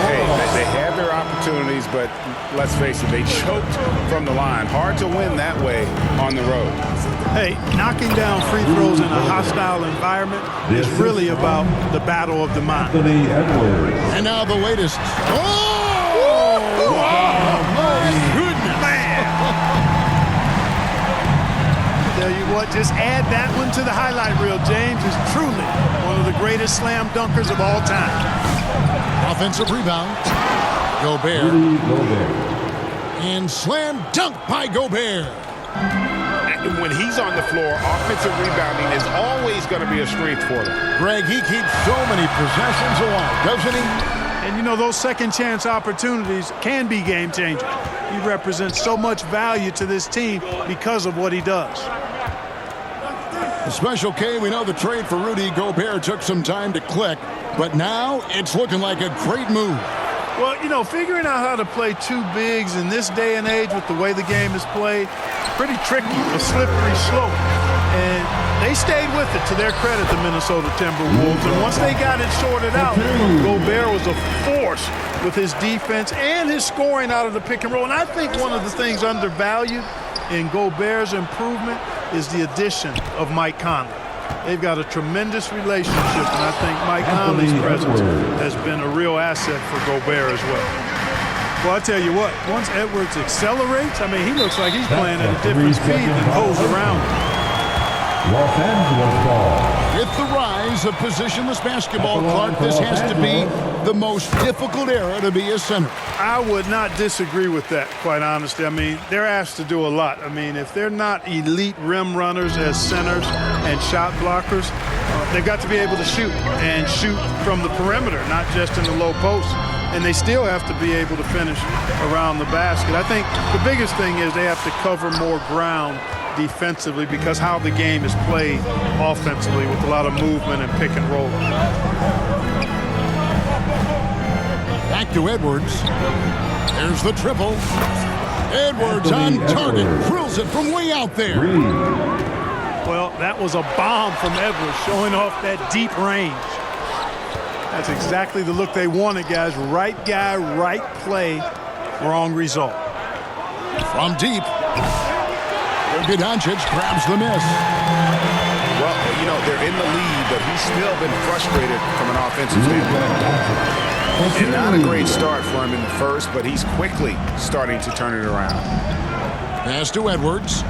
Hey, they had their opportunities, but let's face it, they choked from the line. Hard to win that way on the road. Hey, knocking down free throws in a hostile environment is really about the battle of the mind. And now the latest. Oh! My goodness! Man! Tell you what, just add that one to the highlight reel. James is truly one of the greatest slam dunkers of all time. Offensive rebound. Gobert. And slam dunk by Gobert. When he's on the floor, offensive rebounding is always going to be a strength for them. Greg, he keeps so many possessions alive, doesn't he? And you know, those second chance opportunities can be game changers. He represents so much value to this team because of what he does. Special K, we know the trade for Rudy Gobert took some time to click, but now it's looking like a great move. Well, you know, figuring out how to play two bigs in this day and age with the way the game is played, pretty tricky, a slippery slope. And they stayed with it, to their credit, the Minnesota Timberwolves. And once they got it sorted out, Gobert was a force with his defense and his scoring out of the pick and roll. And I think one of the things undervalued in Gobert's improvement is the addition of Mike Conley. They've got a tremendous relationship, and I think Mike Conley's presence has been a real asset for Gobert as well. Well, I tell you what, once Edwards accelerates, I mean, he looks like he's playing at a different speed than those around him. Los Angeles ball. With the rise of positionless basketball, Clark, this has to be the most difficult era to be a center. I would not disagree with that, quite honestly. I mean, they're asked to do a lot. I mean, if they're not elite rim runners as centers and shot blockers, they've got to be able to shoot and shoot from the perimeter, not just in the low post. And they still have to be able to finish around the basket. I think the biggest thing is they have to cover more ground defensively because how the game is played offensively with a lot of movement and pick and roll. Back to Edwards. There's the triple. Edwards on target. Drills it from way out there. Well, that was a bomb from Edwards, showing off that deep range. That's exactly the look they wanted, guys. Right guy, right play, wrong result. From deep. Doncic grabs the miss. Well, you know, they're in the lead, but he's still been frustrated from an offensive standpoint. And not a great start for him in the first, but he's quickly starting to turn it around. Pass to Edwards.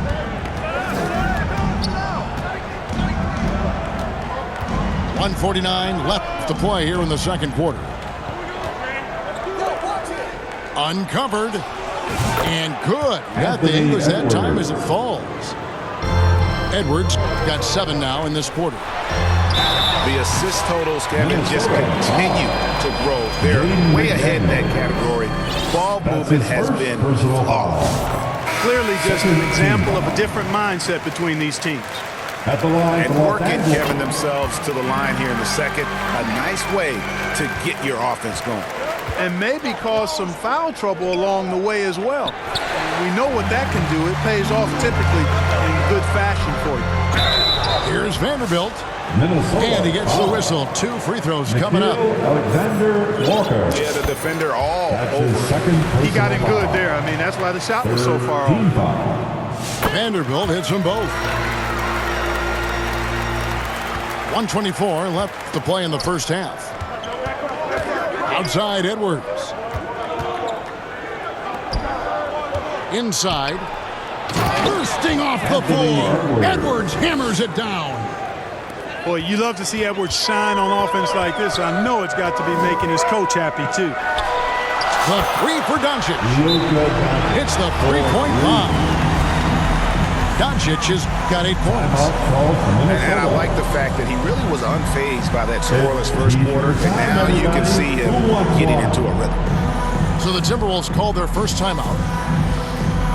.149 left to play here in the second quarter. Uncovered. And good. Got the English that time as it falls. Edwards got 7 now in this quarter. The assist totals can just continue to grow. They're way ahead in that category. Ball movement has been flawless. Clearly just an example of a different mindset between these teams. At the line, and working, Kevin, themselves to the line here in the second. A nice way to get your offense going. And maybe cause some foul trouble along the way as well. We know what that can do. It pays off typically in good fashion for you. Here's Vanderbilt. Minnesota. And he gets the whistle. 2 free throws coming up. Alexander Walker. Yeah, the defender all That's over. He got him good there. I mean, that's why the shot was so far off. Vanderbilt hits them both. 1:24 left to play in the first half. Outside Edwards. Inside. Bursting off the floor. Edwards hammers it down. Boy, you love to see Edwards shine on offense like this. I know it's got to be making his coach happy, too. The three for Doncic. It's the three-point line. Doncic has got 8 points. And I like the fact that he really was unfazed by that scoreless first quarter, and now you can see him getting into a rhythm. So the Timberwolves called their first timeout.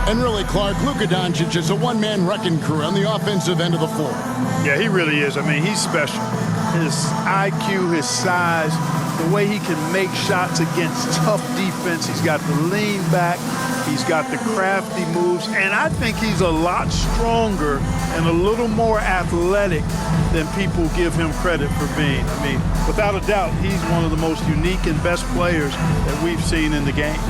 And really, Clark, Luka Doncic is a one-man wrecking crew on the offensive end of the floor. Yeah, he really is. I mean, he's special. His IQ, his size, the way he can make shots against tough defense. He's got the lean back, He's got the crafty moves, and I think he's a lot stronger and a little more athletic than people give him credit for being. I mean, without a doubt, he's one of the most unique and best players that we've seen in the game.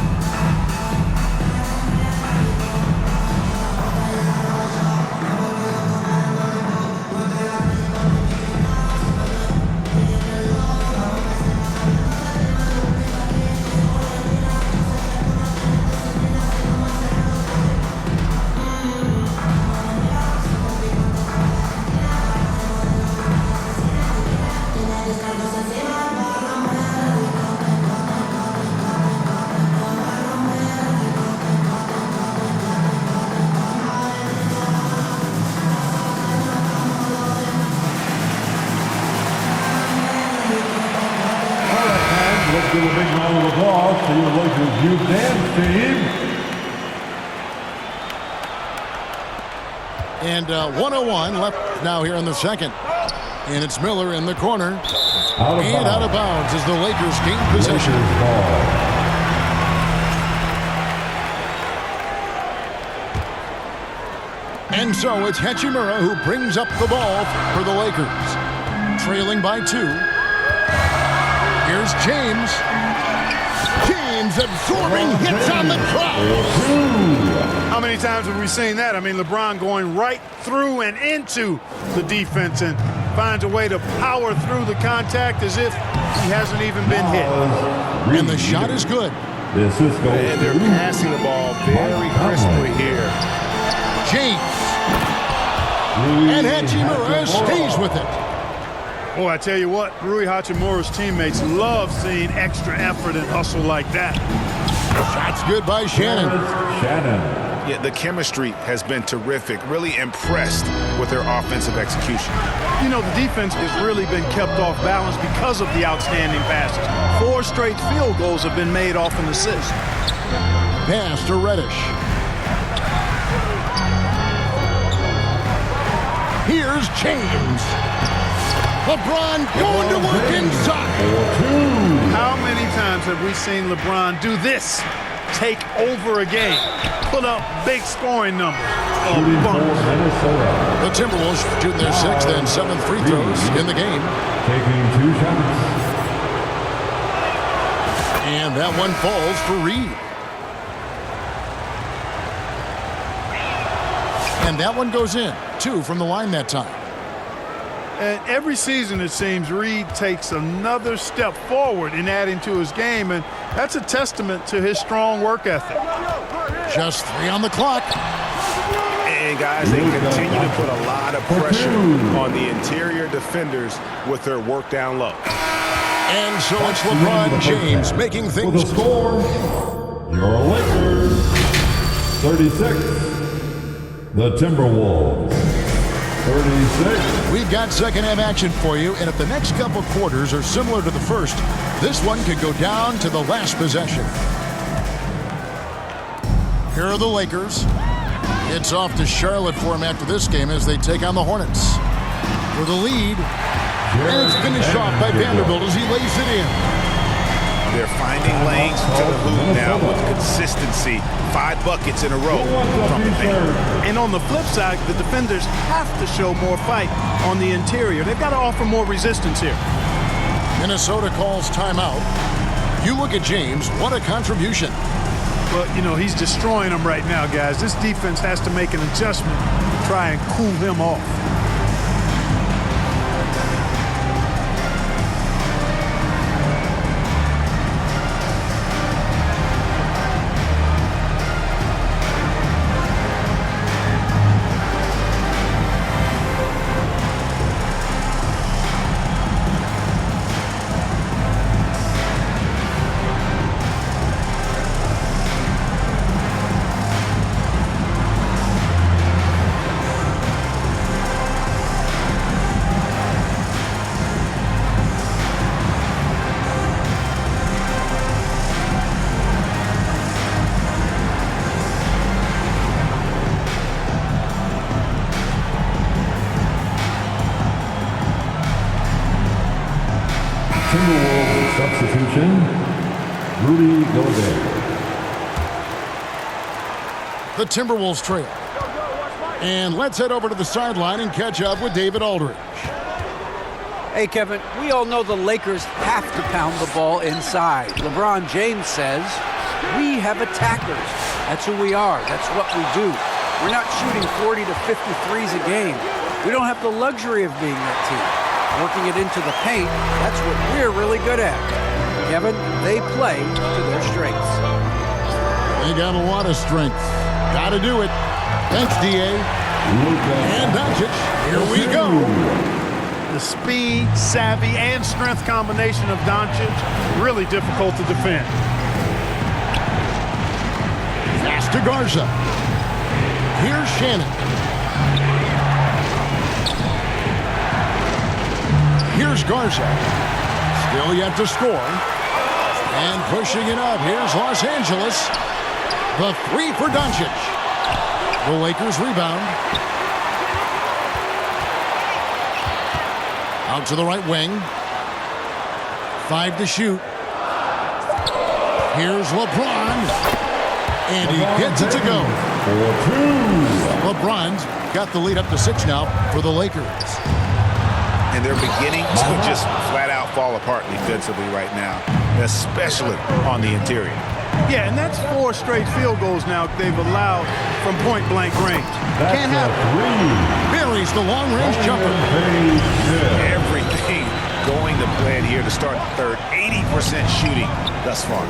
Let's give a big round of applause to your Lakers youth dance team. And 1:01 left now here in the second. And it's Miller in the corner. Out of bounds as the Lakers gain possession. And so it's Hachimura who brings up the ball for the Lakers. Trailing by 2. Here's James. James absorbing hits on the crowd. How many times have we seen that? I mean, LeBron going right through and into the defense and finds a way to power through the contact as if he hasn't even been hit. And the shot is good. And they're passing the ball very crisply here. James. And Hachimura stays with it. Boy, I tell you what, Rui Hachimura's teammates love seeing extra effort and hustle like that. Shot's good by Shannon. Yeah, the chemistry has been terrific. Really impressed with their offensive execution. You know, the defense has really been kept off balance because of the outstanding passes. 4 straight field goals have been made off an assist. Pass to Reddish. Here's James. LeBron going to work inside. How many times have we seen LeBron do this? Take over a game. Put up big scoring numbers. The Timberwolves shooting their 6th and 7th free throws in the game. Taking 2 shots. And that one falls for Reed. And that one goes in. 2 from the line that time. And every season, it seems, Reed takes another step forward in adding to his game, and that's a testament to his strong work ethic. Just 3 on the clock. And, guys, they continue to put a lot of pressure on the interior defenders with their work down low. And so it's LeBron James making things. For the score, your Lakers, 36. The Timberwolves, 36. We've got second half action for you, and if the next couple quarters are similar to the first, this one could go down to the last possession. Here are the Lakers. It's off to Charlotte for him after this game as they take on the Hornets. For the lead, and it's finished off by Vanderbilt as he lays it in. They're finding lanes to the hoop now with consistency. 5 buckets in a row from the paint. And on the flip side, the defenders have to show more fight on the interior. They've got to offer more resistance here. Minnesota calls timeout. You look at James, what a contribution. Well, you know, he's destroying them right now, guys. This defense has to make an adjustment to try and cool him off. Timberwolves substitution, Rudy Gobert. The Timberwolves trail. And let's head over to the sideline and catch up with David Aldridge. Hey, Kevin, we all know the Lakers have to pound the ball inside. LeBron James says, we have attackers. That's who we are. That's what we do. We're not shooting 40 to 50 threes a game. We don't have the luxury of being that team. Working it into the paint, that's what we're really good at. Kevin, they play to their strengths. They got a lot of strength. Got to do it. Thanks, D.A. And Doncic. Here we go. The speed, savvy, and strength combination of Doncic, really difficult to defend. Pass to Garza. Here's Shannon. Here's Garza. Still yet to score. And pushing it up. Here's Los Angeles. The three for Doncic. The Lakers rebound. Out to the right wing. 5 to shoot. Here's LeBron. And he gets it to go. LeBron's got the lead up to 6 now for the Lakers. And they're beginning to just flat out fall apart defensively right now, especially on the interior. Yeah, and that's 4 straight field goals now they've allowed from point-blank range. Can't have it. Buries the long-range jumper. Everything going to plan here to start the third. 80% shooting thus far.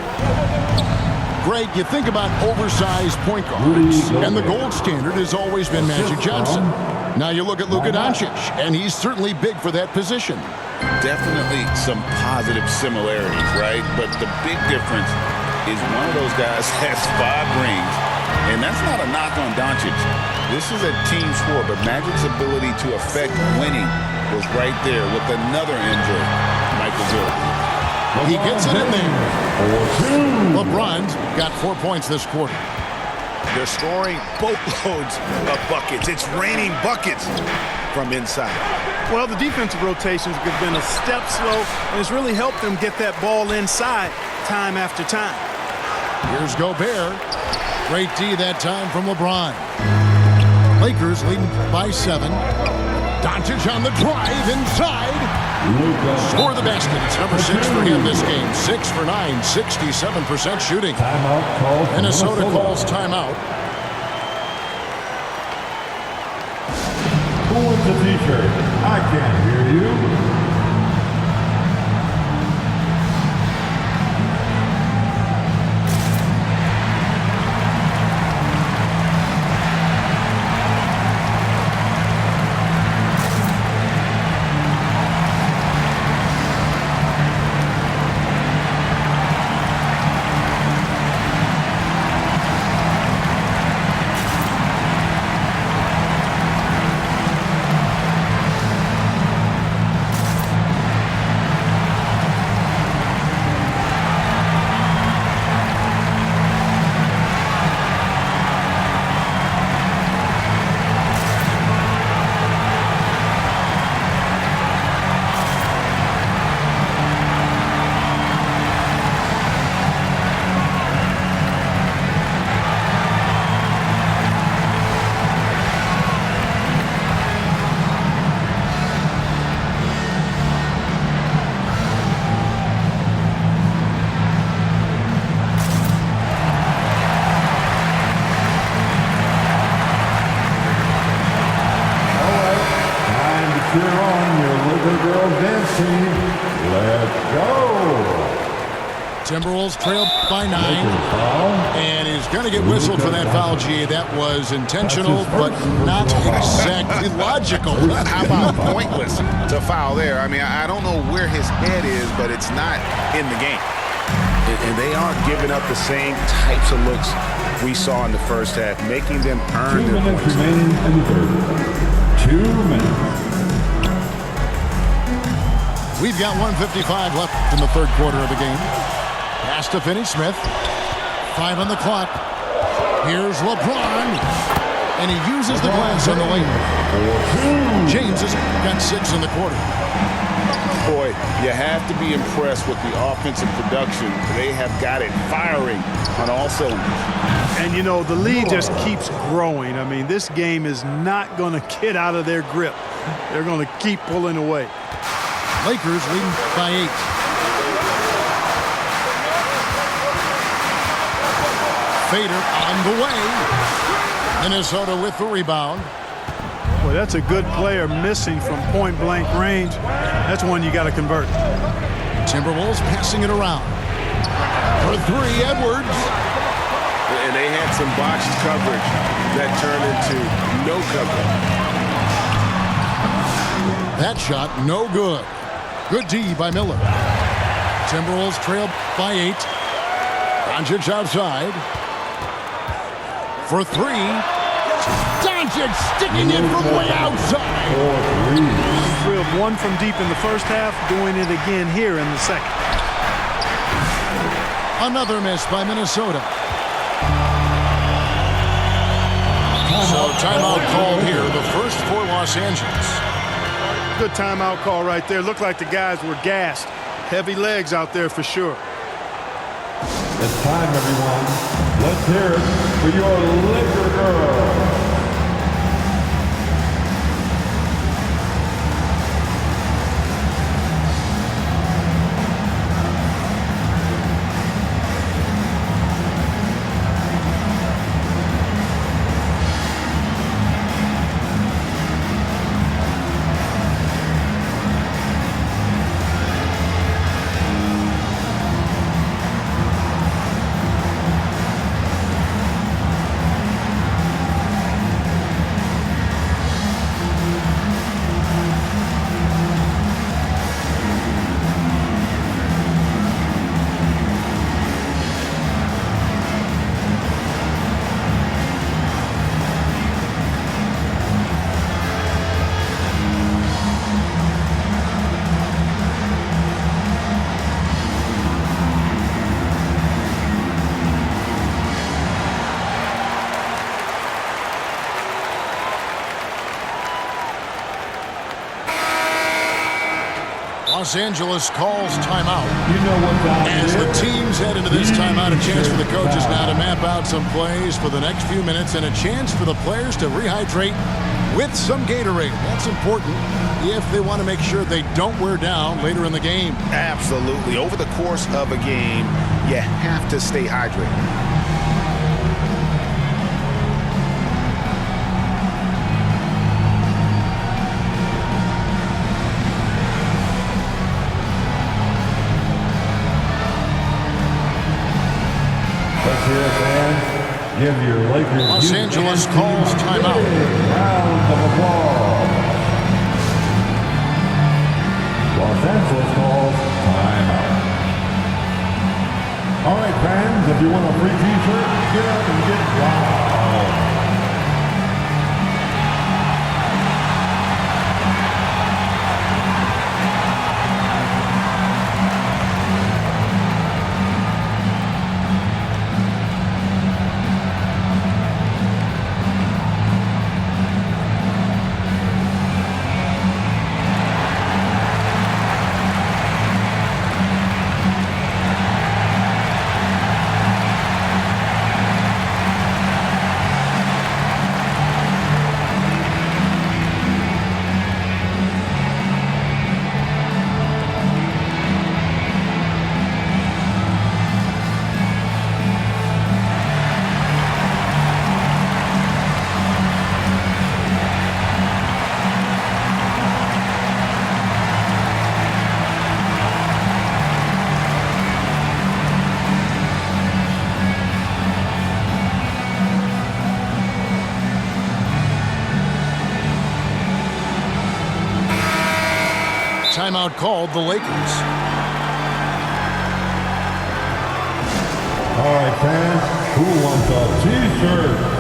Greg, you think about oversized point guards, and the gold standard has always been Magic Johnson. Now you look at Luka Doncic, and he's certainly big for that position. Definitely some positive similarities, right? But the big difference is one of those guys has 5 rings, and that's not a knock on Doncic. This is a team sport, but Magic's ability to affect winning was right there with another injury, Michael Jordan. He gets it in there. LeBron's got 4 points this quarter. They're scoring boatloads of buckets. It's raining buckets from inside. Well, the defensive rotations have been a step slow, and it's really helped them get that ball inside time after time. Here's Gobert. Great D that time from LeBron. Lakers leading by 7. Doncic on the drive inside. Score the basket. It's number 6 for him this game. 6 for 9, 67% shooting. Timeout called for Minnesota calls timeout. Who wants a t-shirt? I can't hear you. Cheer on your little girl dance team. Let's go. Timberwolves trail by 9. And he's going to get whistled for that foul, G. That was intentional, but not exactly logical. How about pointless to foul there? I mean, I don't know where his head is, but it's not in the game. And they aren't giving up the same types of looks we saw in the first half, making them earn 2 their minutes points. remaining in the third. 2 minutes. We've got 1:55 left in the third quarter of the game. Pass to Finney-Smith. 5 on the clock. Here's LeBron. And he uses the glass on the lane. James has got 6 in the quarter. Boy, you have to be impressed with the offensive production. They have got it firing on all cylinders. And, you know, the lead just keeps growing. I mean, this game is not going to get out of their grip. They're going to keep pulling away. Lakers leading by 8. Fader on the way. Minnesota with the rebound. Well, that's a good player missing from point-blank range. That's one you got to convert. Timberwolves passing it around. For 3, Edwards. And they had some box coverage that turned into no coverage. That shot, no good. Good D by Miller. Timberwolves trail by 8. Doncic outside. For 3. Doncic sticking it from way outside. He drilled one from deep in the first half, doing it again here in the second. Another miss by Minnesota. So timeout called here, the first for Los Angeles. Good timeout call right there. Looked like the guys were gassed. Heavy legs out there for sure. It's time, everyone. Let's hear it for your Laker girl. Los Angeles calls timeout. You know what that As the is? teams head into this timeout, a chance for the coaches now to map out some plays for the next few minutes and a chance for the players to rehydrate with some Gatorade. That's important if they want to make sure they don't wear down later in the game. Absolutely. Over the course of a game, you have to stay hydrated. Let's hear it, fans. Give your Lakers Los youth Angeles and calls team a timeout. big round of applause. Los Angeles calls timeout. All right, fans, if you want a free t-shirt, get up and get wild. Timeout called the Lakers. All right, fans, who wants a t-shirt?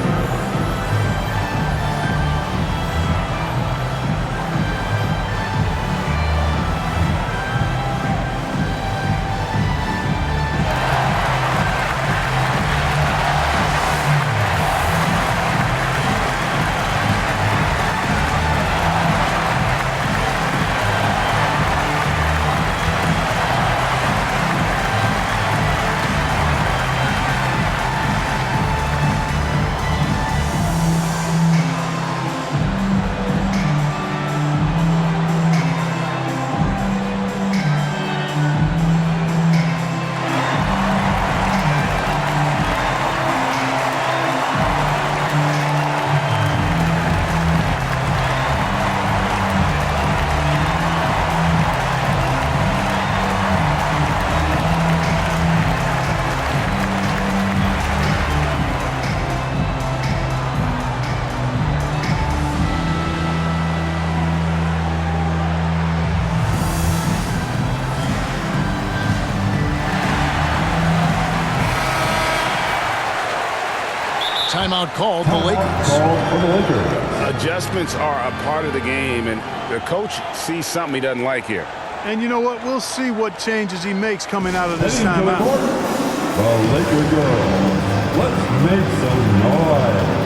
Timeout called the Lakers. Called for the Lakers. Adjustments are a part of the game, and the coach sees something he doesn't like here. And you know what? We'll see what changes he makes coming out of this Heading to the court, timeout. the Laker girls. Let's make some noise.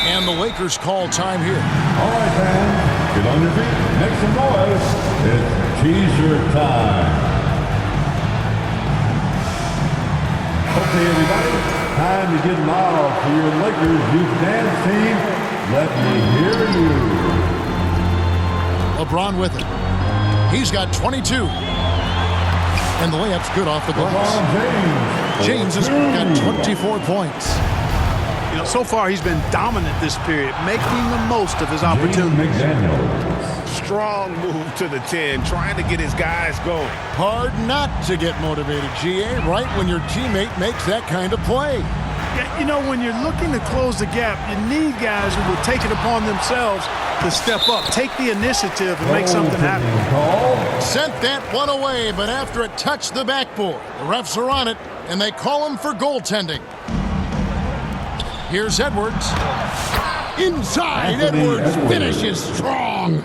And the Lakers call time here. All right, fans, get on your feet, make some noise. It's T-shirt time. Okay, everybody, time to get loud for your Lakers youth dance team. Let me hear you. LeBron with it. He's got 22. And the layup's good off the glass. LeBron James has got 24 points. You know, so far he's been dominant this period, making the most of his opportunities. Strong move to the 10, trying to get his guys going. Hard not to get motivated, GA, right when your teammate makes that kind of play. Yeah, you know, when you're looking to close the gap, you need guys who will take it upon themselves to step up, take the initiative, and make something happen. Sent that one away, but after it touched the backboard, the refs are on it, and they call him for goaltending. Here's Edwards. Inside, Edwards finishes strong.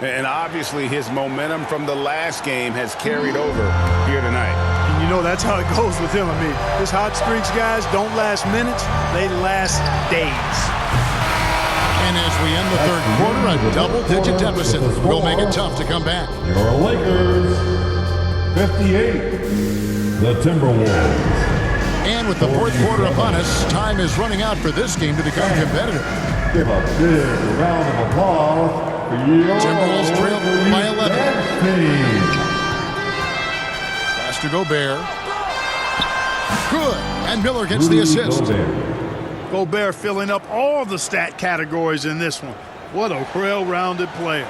And obviously his momentum from the last game has carried over here tonight. And you know that's how it goes with him. I mean, his hot streaks, guys, don't last minutes. They last days. And as we end the third quarter, a double-digit deficit will make it tough to come back. Your Lakers, 58, the Timberwolves. And with the fourth quarter upon us, time is running out for this game to become competitive. Give a big round of applause for your Timberwolves trail by 11. team. Pass to Gobert. Good. And Miller gets the assist. Gobert filling up all the stat categories in this one. What a well-rounded player.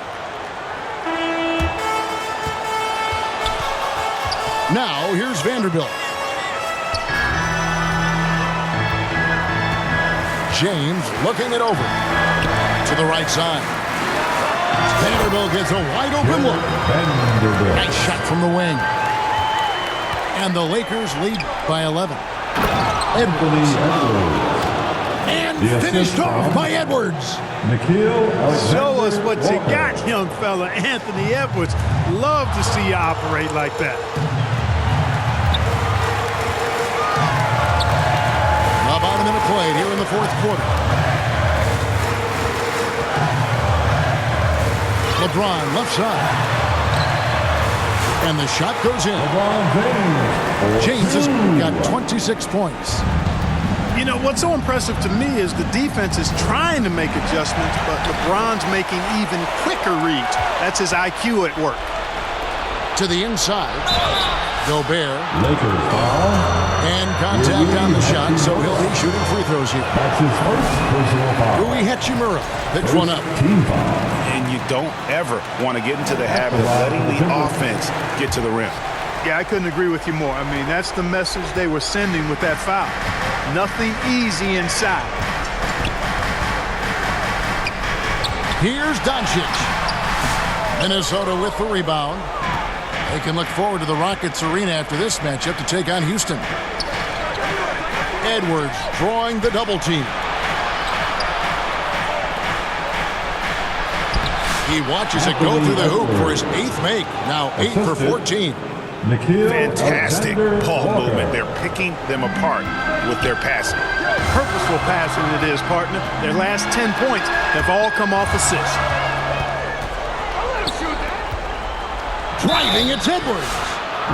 Now, here's Vanderbilt. James looking it over to the right side. Vanderbilt gets a wide open look. Nice shot from the wing. And the Lakers lead by 11. Anthony Edwards. And finished off by Edwards. Show us what you got, young fella. Anthony Edwards. Love to see you operate like that. About a minute played here in the fourth quarter. LeBron left side. And the shot goes in. James has got 26 points. You know, what's so impressive to me is the defense is trying to make adjustments, but LeBron's making even quicker reads. That's his IQ at work. To the inside. Gobert. Lakers foul. And contact on the shot, so he'll be shooting free throws here. That's his first personal foul. Rui Hachimura picks one up. Team foul. And you don't ever want to get into the habit of letting the offense get to the rim. Yeah, I couldn't agree with you more. I mean, that's the message they were sending with that foul. Nothing easy inside. Here's Doncic. Minnesota with the rebound. They can look forward to the Rockets arena after this matchup to take on Houston. Edwards drawing the double team. He watches it go through the hoop for his 8th make. Now 8 for 14. Fantastic ball movement. They're picking them apart with their passing. Purposeful passing it is, partner. Their last 10 points have all come off assists. Driving, it's Edwards.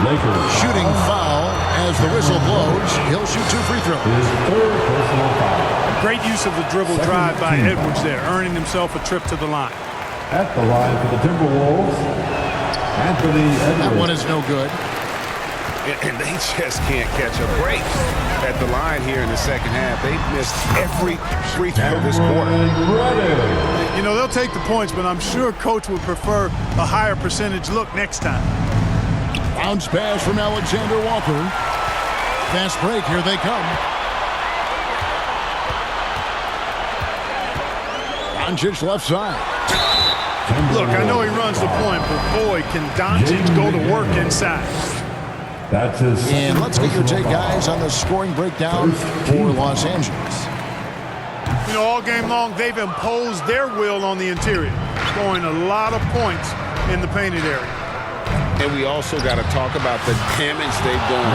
Lakers Shooting foul as the whistle blows. He'll shoot 2 free throws. his third personal foul. Great use of the dribble drive by Edwards there, earning himself a trip to the line. At the line for the Timberwolves, Anthony Edwards. That one is no good. And they just can't catch a break at the line here in the second half. They missed every free throw this quarter. You know, they'll take the points, but I'm sure Coach would prefer a higher percentage look next time. Bounce pass from Alexander Walker. Fast break, here they come. Doncic left side. Look, I know he runs the point, but boy, can Doncic go to work inside. That's his And second let's get your take, personal foul. guys, on the scoring breakdown for Los Angeles. You know, all game long, they've imposed their will on the interior, scoring a lot of points in the painted area. And we also got to talk about the damage they've done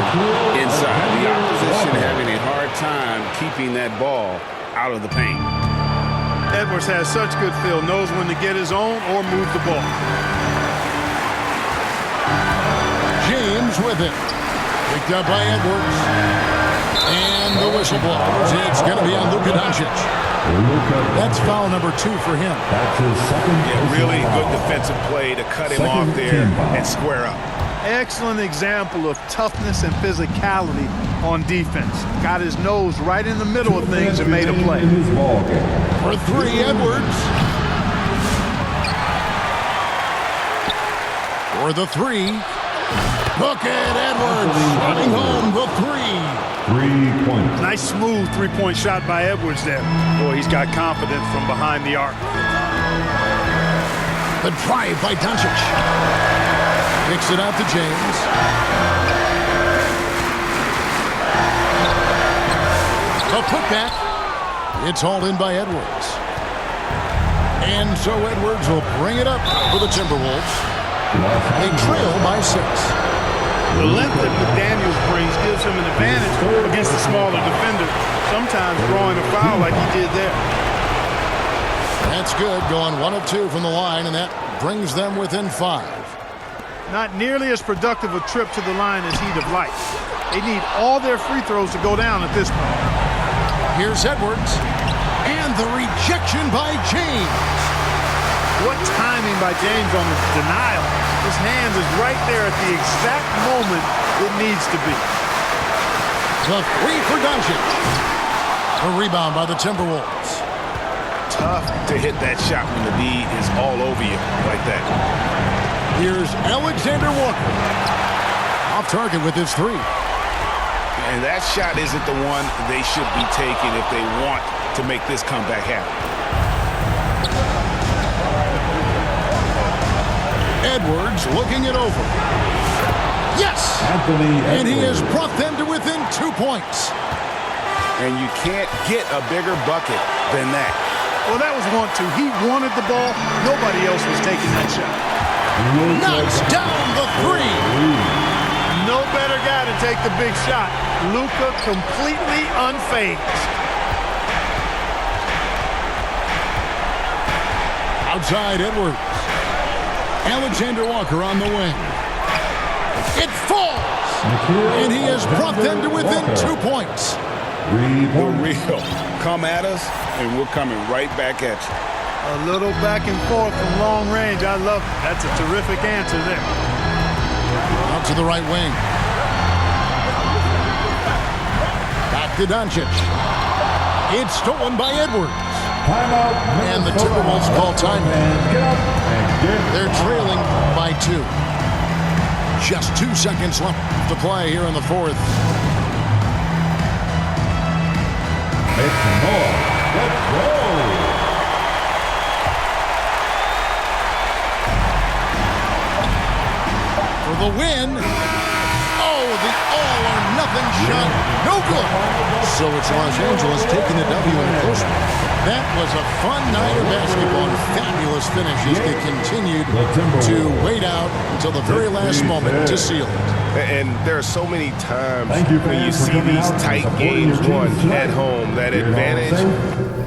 inside. The opposition having a hard time keeping that ball out of the paint. Edwards has such good feel, knows when to get his own or move the ball. James with it. Picked up by Edwards. And the whistle blows. It's going to be on Luka Doncic. That's foul number 2 for him. That's his second Really personal good foul. defensive play to cut him Second off there team foul. and square up. Excellent example of toughness and physicality on defense. Got his nose right in the middle of things and made a play. In this ball game. For 3, Edwards. For the 3. Look at Edwards running home the 3. 3 points. Nice smooth three-point shot by Edwards there. Boy, he's got confidence from behind the arc. The drive by Doncic. Kicks it out to James. A putback. It's hauled in by Edwards. And so Edwards will bring it up for the Timberwolves. They trail by 6. The length that McDaniels brings gives him an advantage against the smaller defender, sometimes drawing a foul like he did there. That's good, going 1 of 2 from the line, and that brings them within 5. Not nearly as productive a trip to the line as he'd have liked. They need all their free throws to go down at this point. Here's Edwards, and the rejection by James. What timing by James on the denial. His hand is right there at the exact moment it needs to be. The 3 for Doncic. A rebound by the Timberwolves. Tough to hit that shot when the lead is all over you like that. Here's Alexander Walker. Off target with his 3. And that shot isn't the one they should be taking if they want to make this comeback happen. Edwards looking it over. Yes! Anthony And he has Edwards. brought them to within 2 points. And you can't get a bigger bucket than that. Well, that was 1-2. He wanted the ball. Nobody else was taking that shot. Knocks down the 3. No better guy to take the big shot. Luka completely unfazed. Outside Edwards. Alexander Walker on the wing. It falls! And he has brought them to within 2 points. 3 The points. real. Come at us, and we're coming right back at you. A little back and forth from long range. I love it. That's a terrific answer there. Out to the right wing. Back to Doncic. It's stolen by Edwards. Timeout. And the Minnesota. Timberwolves call timeout. And get up and get They're trailing by 2. Just 2 seconds left to play here in the 4th. It's more. Let's go. For the win. Oh, the all-or-nothing shot. No good. So it's Los Angeles taking the W in a close one. That was a fun night of basketball and fabulous finish as they continued to wait out until the very last moment to seal it. And there are so many times Thank you, when you fans, for see coming these out and tight supporting games your teams won tonight. at home, that You're all advantage safe.